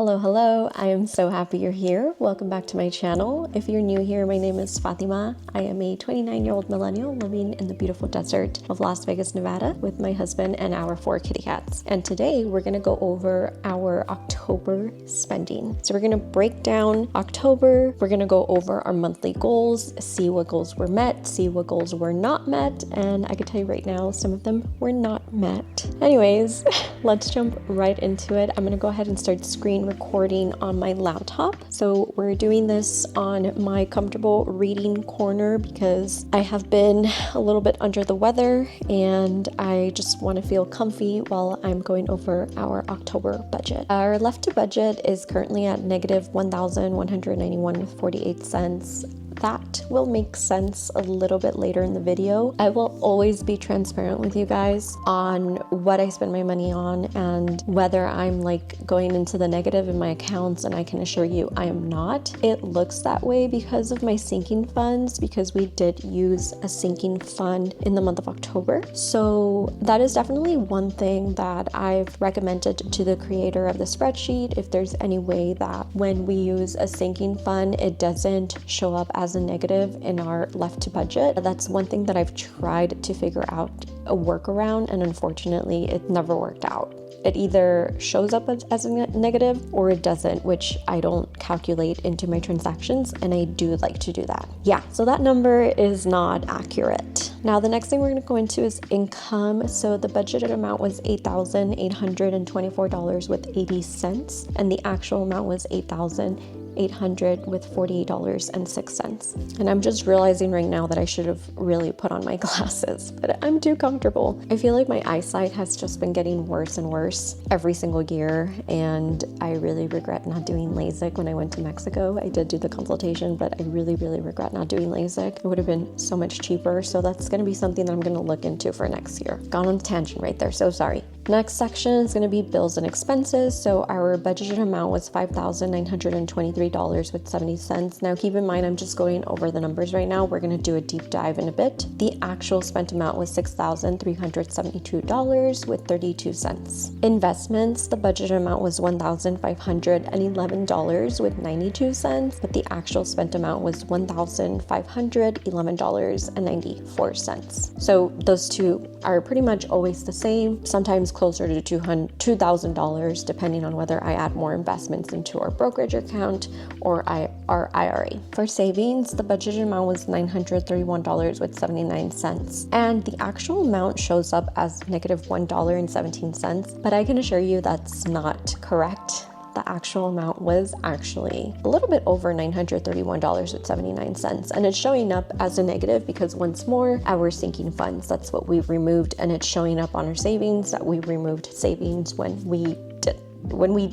Hello. I am so happy you're here. Welcome back to my channel. If you're new here, my name is Fatima. I am a 29-year-old millennial living in the beautiful desert of Las Vegas, Nevada with my husband and our 4 kitty cats. And today we're going to go over our October spending. So we're going to break down October. We're going to go over our monthly goals, see what goals were met, see what goals were not met. And I can tell you right now, some of them were not met. Anyways, let's jump right into it. I'm going to go ahead and start screen recording on my laptop. So we're doing this on my comfortable reading corner because I have been a little bit under the weather and I just want to feel comfy while I'm going over our October budget. Our left to budget is currently at negative $1,191.48. That will make sense a little bit later in the video. I will always be transparent with you guys on what I spend my money on and whether I'm like going into the negative in my accounts, and I can assure you I am not. It looks that way because of my sinking funds, because we did use a sinking fund in the month of October. So that is definitely one thing that I've recommended to the creator of the spreadsheet. If there's any way that when we use a sinking fund, it doesn't show up as a negative in our left to budget. That's one thing that I've tried to figure out a workaround, and unfortunately it never worked out. It either shows up as a negative or it doesn't, which I don't calculate into my transactions, and I do like to do that. Yeah, so that number is not accurate. Now the next thing we're going to go into is income. So the budgeted amount was $8,824.80 and the actual amount was $8,800.48.06. And I'm just realizing right now that I should have really put on my glasses, but I'm too comfortable. I feel like my eyesight has just been getting worse and worse every single year, and I really regret not doing LASIK when I went to Mexico. I did do the consultation, but I really regret not doing LASIK. It would have been so much cheaper, so that's going to be something that I'm going to look into for next year. Gone on a tangent right there, so sorry. Next section is going to be bills and expenses. So our budgeted amount was $5,923.70. Now keep in mind, I'm just going over the numbers right now. We're going to do a deep dive in a bit. The actual spent amount was $6,372.32. Investments, the budgeted amount was $1,511.92, but the actual spent amount was $1,511.94. So those two are pretty much always the same, sometimes closer to $2,000 depending on whether I add more investments into our brokerage account or our IRA. For savings, the budgeted amount was $931.79, and the actual amount shows up as negative $1.17, but I can assure you that's not correct. The actual amount was actually a little bit over $931.79, and it's showing up as a negative because once more, our sinking funds, that's what we've removed, and it's showing up on our savings that we removed savings when we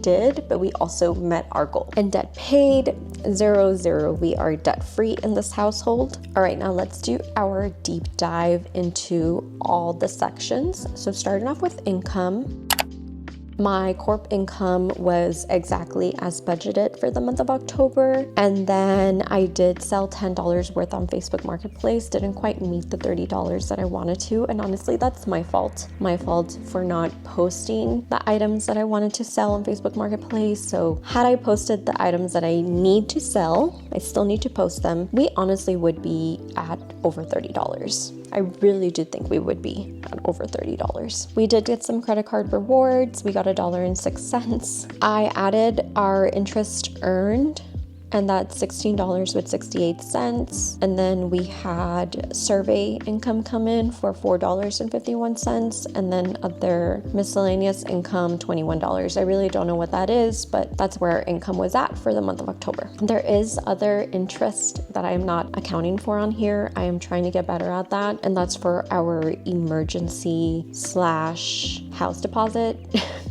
did, but we also met our goal. And debt paid, 0. We are debt free in this household. All right, now let's do our deep dive into all the sections. So starting off with income, my corp income was exactly as budgeted for the month of October. And then I did sell $10 worth on Facebook Marketplace. Didn't quite meet the $30 that I wanted to. And honestly, that's my fault. My fault for not posting the items that I wanted to sell on Facebook Marketplace. So had I posted the items that I need to sell, I still need to post them, we honestly would be at over $30. I really did think we would be at over $30. We did get some credit card rewards. We got $1.06. I added our interest earned, and that's $16.68. And then we had survey income come in for $4.51, and then other miscellaneous income, $21. I really don't know what that is, but that's where our income was at for the month of October. There is other interest that I am not accounting for on here. I am trying to get better at that, and that's for our emergency / house deposit.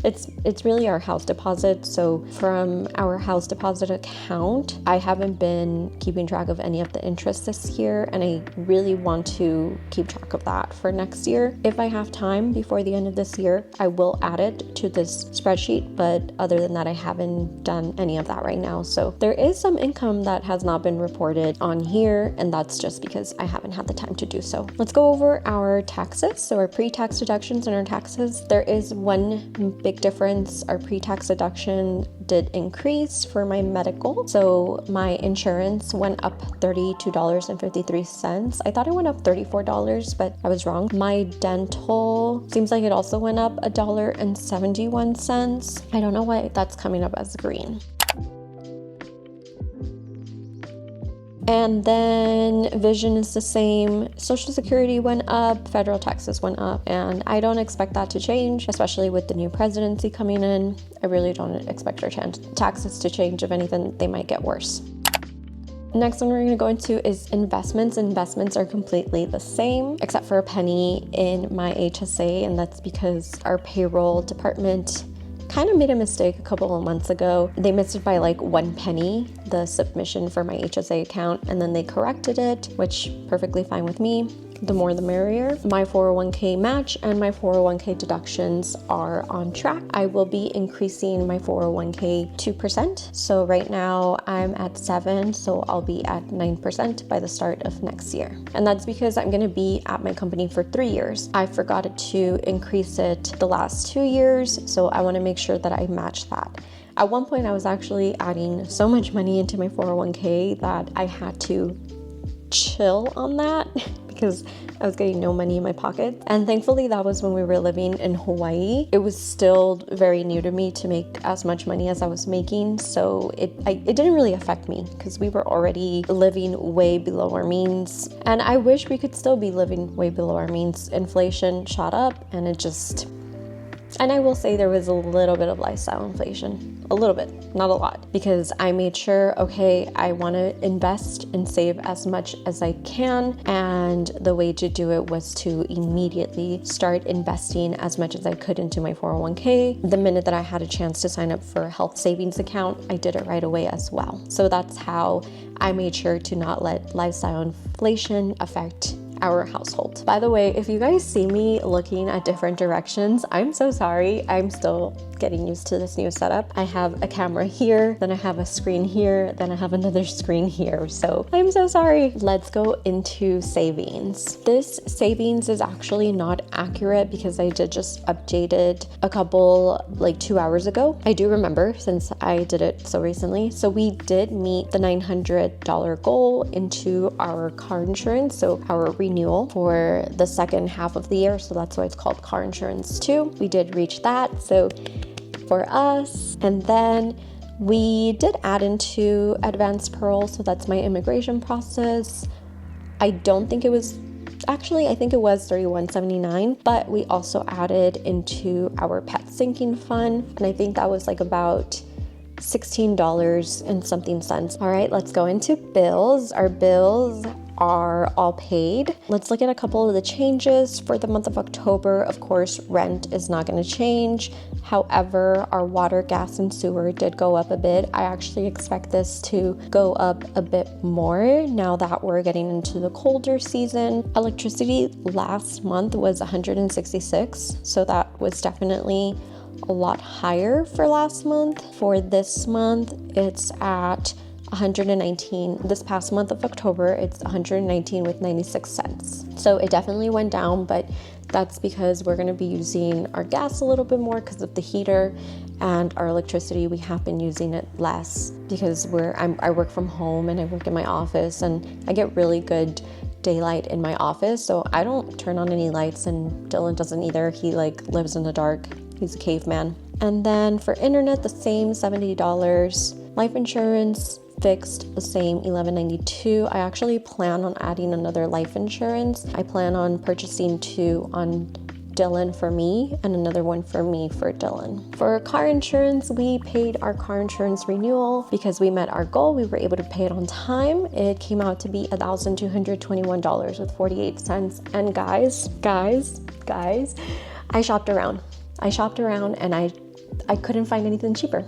It's really our house deposit. So from our house deposit account, I haven't been keeping track of any of the interest this year, and I really want to keep track of that for next year. If I have time before the end of this year, I will add it to this spreadsheet, but other than that, I haven't done any of that right now. So there is some income that has not been reported on here, and that's just because I haven't had the time to do so. Let's go over our taxes. So our pre-tax deductions and our taxes. There is one big big difference. Our pre-tax deduction did increase for my medical. So my insurance went up $32.53. I thought it went up $34, but I was wrong. My dental seems like it also went up $1.71. I don't know why that's coming up as green. And then vision is the same. Social Security went up, federal taxes went up, and I don't expect that to change, especially with the new presidency coming in. I really don't expect our taxes to change. If anything, they might get worse. Next one we're going to go into is investments. Investments are completely the same, except for a penny in my HSA, and that's because our payroll department kind of made a mistake a couple of months ago. They missed it by like 1 penny, the submission for my HSA account, and then they corrected it, which perfectly fine with me. The more the merrier. My 401k match and my 401k deductions are on track. I will be increasing my 401k 2%. So right now I'm at 7%, so I'll be at 9% by the start of next year. And that's because I'm gonna be at my company for 3 years. I forgot to increase it the last 2 years, so I wanna make sure that I match that. At one point I was actually adding so much money into my 401k that I had to chill on that because I was getting no money in my pocket. And thankfully that was when we were living in Hawaii. It was still very new to me to make as much money as I was making, so it didn't really affect me because we were already living way below our means, and I wish we could still be living way below our means. Inflation shot up and and I will say there was a little bit of lifestyle inflation, a little bit, not a lot, because I made sure, okay, I want to invest and save as much as I can. And the way to do it was to immediately start investing as much as I could into my 401k. The minute that I had a chance to sign up for a health savings account, I did it right away as well. So that's how I made sure to not let lifestyle inflation affect our household. By the way, if you guys see me looking at different directions, I'm so sorry. I'm still getting used to this new setup. I have a camera here, then I have a screen here, then I have another screen here. So I'm so sorry. Let's go into savings. This savings is actually not accurate because I did just update it a couple, like 2 hours ago. I do remember since I did it so recently. So we did meet the $900 goal into our car insurance, so our renewal for the second half of the year. So that's why it's called car insurance 2. We did reach that. So for us, and then we did add into advanced parole, so that's my immigration process. I don't think it was, actually I think it was $31.79, but we also added into our pet sinking fund, and I think that was like about $16 and something cents. All right, let's go into bills. Our bills are all paid. Let's look at a couple of the changes for the month of October. Of course, rent is not going to change. However, our water, gas, and sewer did go up a bit. I actually expect this to go up a bit more now that we're getting into the colder season. Electricity last month was $166, so that was definitely a lot higher for last month. For this month, it's at 119. This past month of October, it's 119 with 96 cents. So it definitely went down, but that's because we're going to be using our gas a little bit more because of the heater, and our electricity, we have been using it less because I work from home and I work in my office, and I get really good daylight in my office, so I don't turn on any lights, and Dylan doesn't either. He lives in the dark. He's a caveman. And then for internet, the same $70. Life insurance fixed, the same $11.92. I actually plan on adding another life insurance. I plan on purchasing 2 on Dylan for me and another one for me for Dylan. For car insurance, we paid our car insurance renewal because we met our goal. We were able to pay it on time. It came out to be $1,221 with 48 cents. And guys, I shopped around and I couldn't find anything cheaper.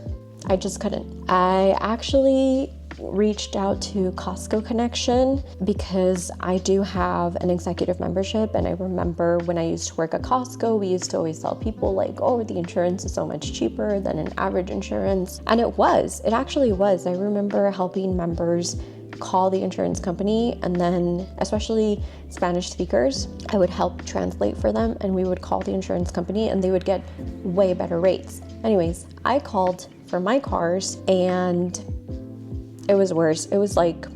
I just couldn't. I actually reached out to Costco Connection because I do have an executive membership, and I remember when I used to work at Costco, we used to always tell people like, oh, the insurance is so much cheaper than an average insurance, and it actually was. I remember helping members call the insurance company, and then especially Spanish speakers, I would help translate for them, and we would call the insurance company and they would get way better rates. Anyways, I called for my cars and it was worse. It was like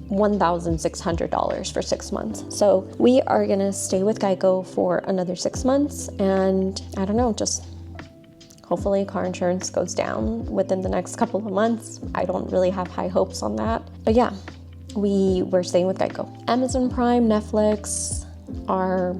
$1,600 for 6 months. So we are gonna stay with Geico for another 6 months, and I don't know, just hopefully car insurance goes down within the next couple of months. I don't really have high hopes on that. But yeah, we're staying with Geico. Amazon Prime, Netflix are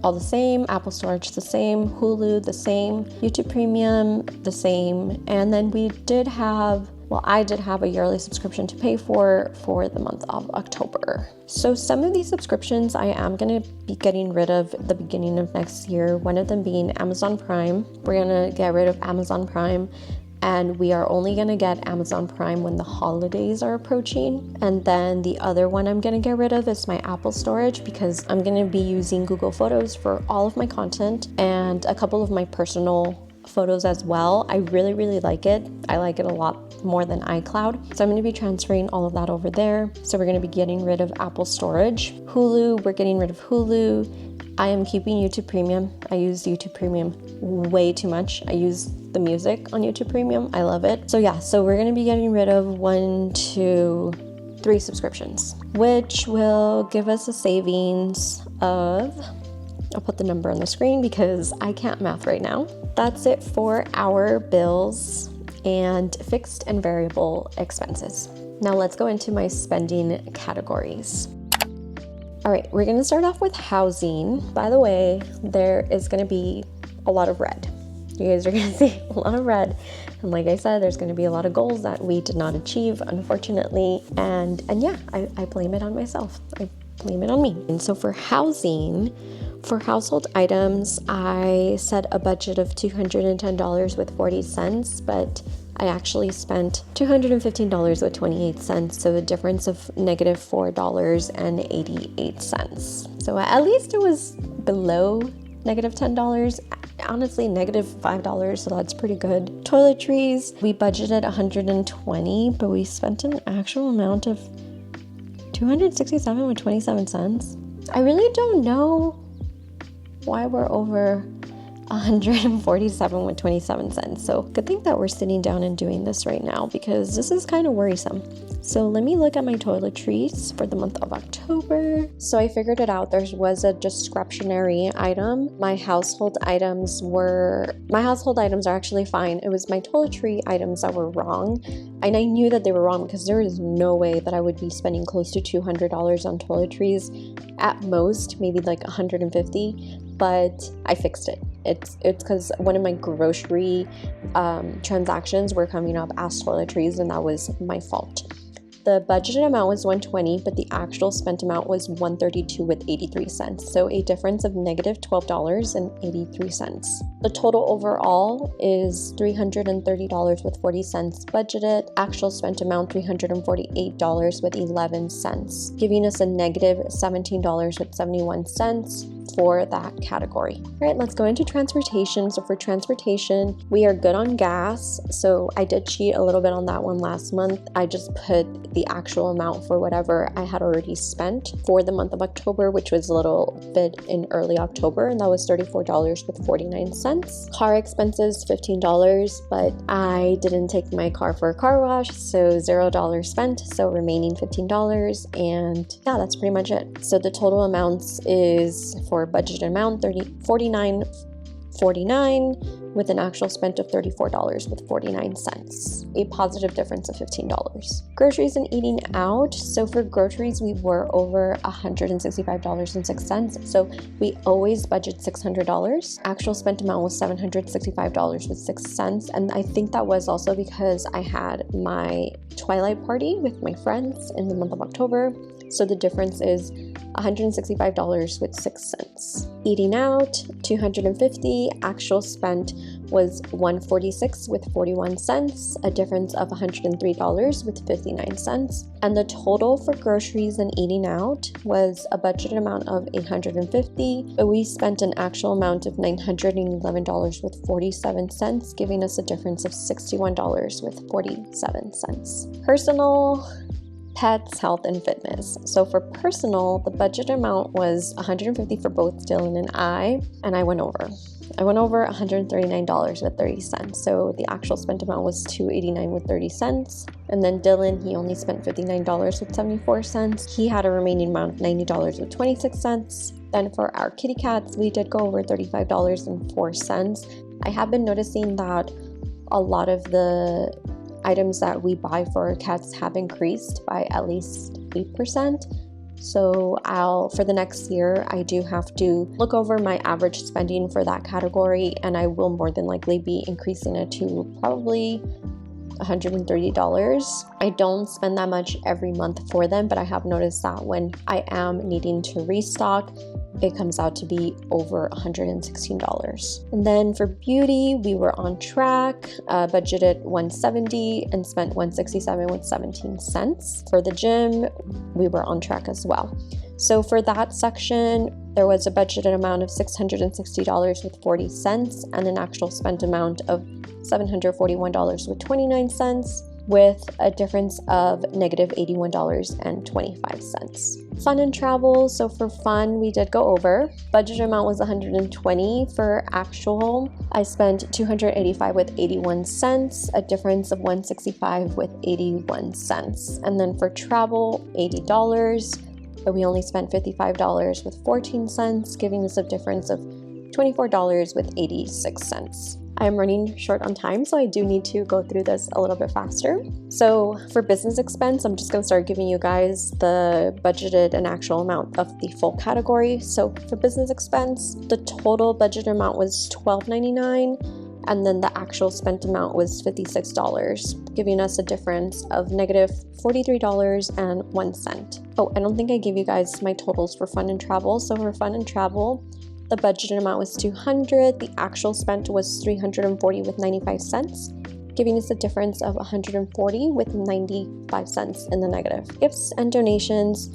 all the same, Apple Storage the same, Hulu the same, YouTube Premium the same, and then I did have a yearly subscription to pay for the month of October. So some of these subscriptions I am going to be getting rid of at the beginning of next year, one of them being Amazon Prime. We're going to get rid of Amazon Prime, and we are only going to get Amazon Prime when the holidays are approaching. And then the other one I'm going to get rid of is my Apple Storage, because I'm going to be using Google Photos for all of my content and a couple of my personal photos as well. I really, really like it. I like it a lot more than iCloud. So I'm going to be transferring all of that over there. So we're going to be getting rid of Apple Storage. Hulu, we're getting rid of Hulu. I am keeping YouTube Premium. I use YouTube Premium way too much. I use the music on YouTube Premium. I love it. So yeah, so we're going to be getting rid of 1, 2, 3 subscriptions, which will give us a savings of, I'll put the number on the screen because I can't math right now. That's it for our bills and fixed and variable expenses. Now let's go into my spending categories. All right, we're gonna start off with housing. By the way, there is gonna be a lot of red. You guys are gonna see a lot of red. And like I said, there's gonna be a lot of goals that we did not achieve, unfortunately. And yeah, I blame it on myself. I blame it on me. And so for housing, for household items, I set a budget of $210 with 40 cents, but I actually spent $215 with 28 cents, so a difference of negative $4.88. So at least it was below negative $10. Honestly, negative $5, so that's pretty good. Toiletries, we budgeted $120, but we spent an actual amount of $267 with 27 cents. I really don't know why we're over $147 with 27 cents. So good thing that we're sitting down and doing this right now, because this is kind of worrisome. So let me look at my toiletries for the month of October. So I figured it out. There was a discretionary item. My household items are actually fine. It was my toiletry items that were wrong. And I knew that they were wrong because there is no way that I would be spending close to $200 on toiletries. At most, maybe like $150. But I fixed it. It's because one of my grocery transactions were coming up as toiletries, and that was my fault. The budgeted amount was $120, but the actual spent amount was $132 with 83 cents. So a difference of negative $12.83. The total overall is $330 with 40 cents budgeted. Actual spent amount $348 with 11 cents, giving us a negative $17 with 71 cents for that category. All right, let's go into transportation. So for transportation, we are good on gas. So I did cheat a little bit on that one last month. I just put the actual amount for whatever I had already spent for the month of October, which was a little bit in early October, and that was $34 with 49 cents. Car expenses, $15, but I didn't take my car for a car wash, so $0 spent, so remaining $15, and yeah, that's pretty much it. So the total amounts is for budget amount $49.49 with an actual spent of $34 with 49 cents, a positive difference of $15. Groceries and eating out. So for groceries, we were over $165.06. So we always budget $600. Actual spent amount was $765 with 6 cents. And I think that was also because I had my twilight party with my friends in the month of October. So the difference is $165 with 6 cents. Eating out, $250. Actual spent was $146 with 41 cents, a difference of $103 with 59 cents. And the total for groceries and eating out was a budgeted amount of $850, but we spent an actual amount of $911 with 47 cents, giving us a difference of $61 with 47 cents. Personal pets, health, and fitness. So for personal, the budget amount was $150 for both Dylan and I went over. I went over $139.30. So the actual spent amount was $289.30. And then Dylan, he only spent $59.74. He had a remaining amount of $90.26. Then for our kitty cats, we did go over $35.04. I have been noticing that a lot of the items that we buy for our cats have increased by at least 8%. So for the next year, I do have to look over my average spending for that category, and I will more than likely be increasing it to probably $130. I don't spend that much every month for them, but I have noticed that when I am needing to restock, it comes out to be over $116. And then for beauty, we were on track, budgeted $170 and spent $167.17. For the gym, we were on track as well. So for that section, there was a budgeted amount of $660.40 and an actual spent amount of $741.29, with a difference of negative $81.25. Fun and travel. So for fun, we did go over. Budget amount was $120 for actual. I spent $285.81, a difference of $165.81. And then for travel, $80, but we only spent $55.14, giving us a difference of $24.86. I'm running short on time, so I do need to go through this a little bit faster. So for business expense, I'm just going to start giving you guys the budgeted and actual amount of the full category. So for business expense, the total budget amount was $12.99, and then the actual spent amount was $56, giving us a difference of negative $43.01. Oh, I don't think I gave you guys my totals for fun and travel. So for fun and travel, the budgeted amount was $200. The actual spent was $340.95, giving us a difference of $140.95 in the negative. Gifts and donations.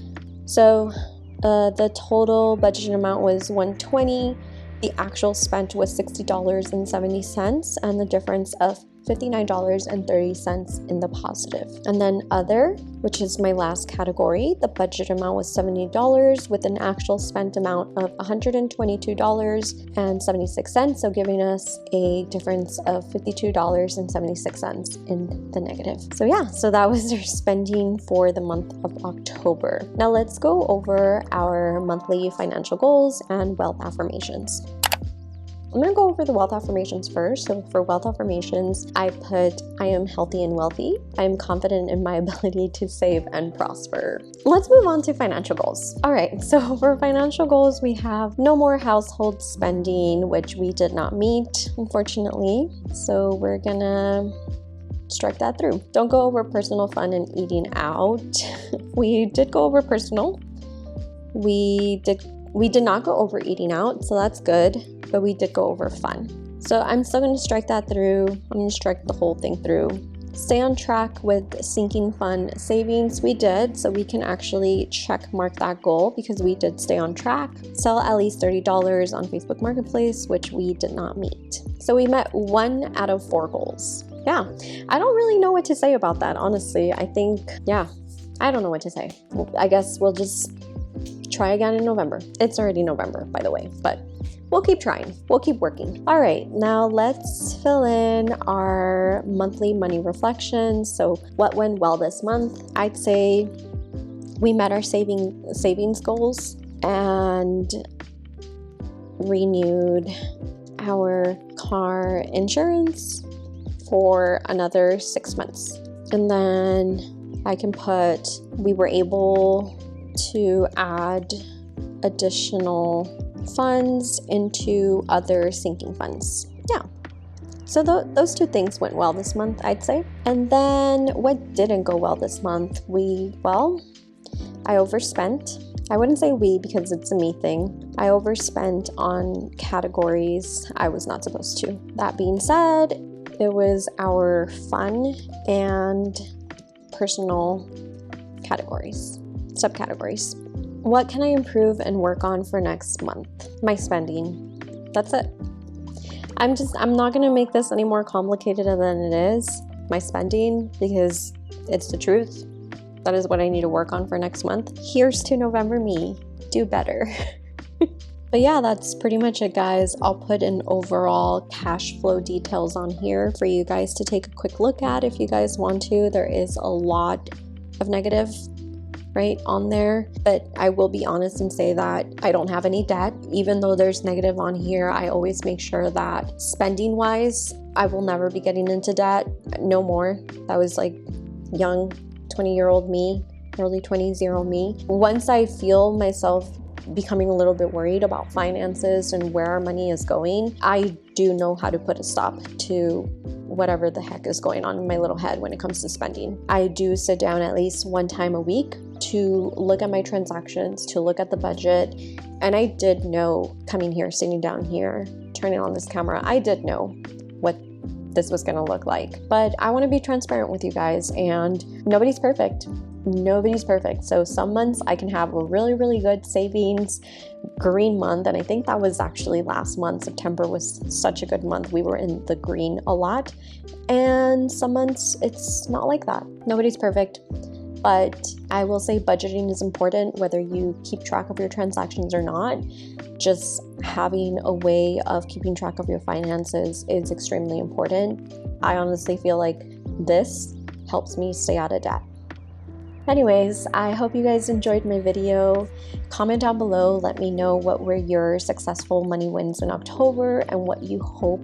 So the total budgeted amount was $120. The actual spent was $60.70, and the difference of $59.30 in the positive. And then other, which is my last category, the budget amount was $70 with an actual spent amount of $122.76, so giving us a difference of $52.76 in the negative. So yeah, so that was our spending for the month of October. Now let's go over our monthly financial goals and wealth affirmations. I'm going to go over the wealth affirmations first. So for wealth affirmations, I put, I am healthy and wealthy. I am confident in my ability to save and prosper. Let's move on to financial goals. All right, so for financial goals, we have no more household spending, which we did not meet, unfortunately. So we're gonna strike that through. Don't go over personal fun and eating out. We did go over personal. We did not go over eating out, so that's good, but we did go over fun. So I'm still going to strike that through. I'm going to strike the whole thing through. Stay on track with sinking fund savings. We did, so we can actually check mark that goal because we did stay on track. Sell at least $30 on Facebook Marketplace, which we did not meet. So we met 1 out of 4 goals. Yeah, I don't really know what to say about that, honestly. I think, yeah, I don't know what to say. I guess we'll just try again in November. It's already November, by the way, but we'll keep trying. We'll keep working. All right, now let's fill in our monthly money reflections. So what went well this month? I'd say we met our savings goals and renewed our car insurance for another 6 months. And then I can put, we were able to add additional funds into other sinking funds. Yeah. So those 2 things went well this month, I'd say. And then what didn't go well this month? I overspent. I wouldn't say we because it's a me thing. I overspent on categories I was not supposed to. That being said, it was our fun and personal categories. Subcategories. What can I improve and work on for next month? My spending. That's it. I'm not going to make this any more complicated than it is. My spending, because it's the truth. That is what I need to work on for next month. Here's to November me. Do better. But yeah, that's pretty much it, guys. I'll put an overall cash flow details on here for you guys to take a quick look at if you guys want to. There is a lot of negative right on there, but I will be honest and say that I don't have any debt. Even though there's negative on here, I always make sure that spending wise, I will never be getting into debt. No more. That was like young 20-year-old me, early 20s-year-old me. Once I feel myself becoming a little bit worried about finances and where our money is going, I do know how to put a stop to whatever the heck is going on in my little head when it comes to spending. I do sit down at least one time a week to look at my transactions, to look at the budget. And I did know coming here, sitting down here, turning on this camera, I did know what this was going to look like. But I want to be transparent with you guys, and nobody's perfect. Nobody's perfect. So some months I can have a really, really good savings, green month. And I think that was actually last month. September was such a good month. We were in the green a lot. And some months it's not like that. Nobody's perfect. But I will say budgeting is important, whether you keep track of your transactions or not. Just having a way of keeping track of your finances is extremely important. I honestly feel like this helps me stay out of debt. Anyways, I hope you guys enjoyed my video. Comment down below, let me know what were your successful money wins in October and what you hope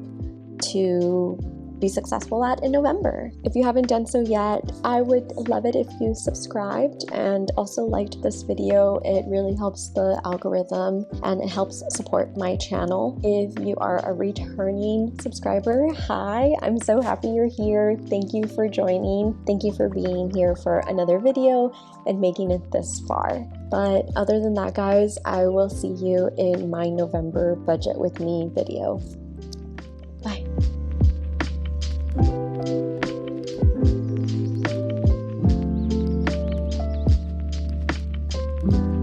to be successful at in November. If you haven't done so yet, I would love it if you subscribed and also liked this video. It really helps the algorithm and it helps support my channel. If you are a returning subscriber, hi, I'm so happy you're here. Thank you for joining. Thank you for being here for another video and making it this far. But other than that, guys, I will see you in my November budget with me video. Bye. Thank you.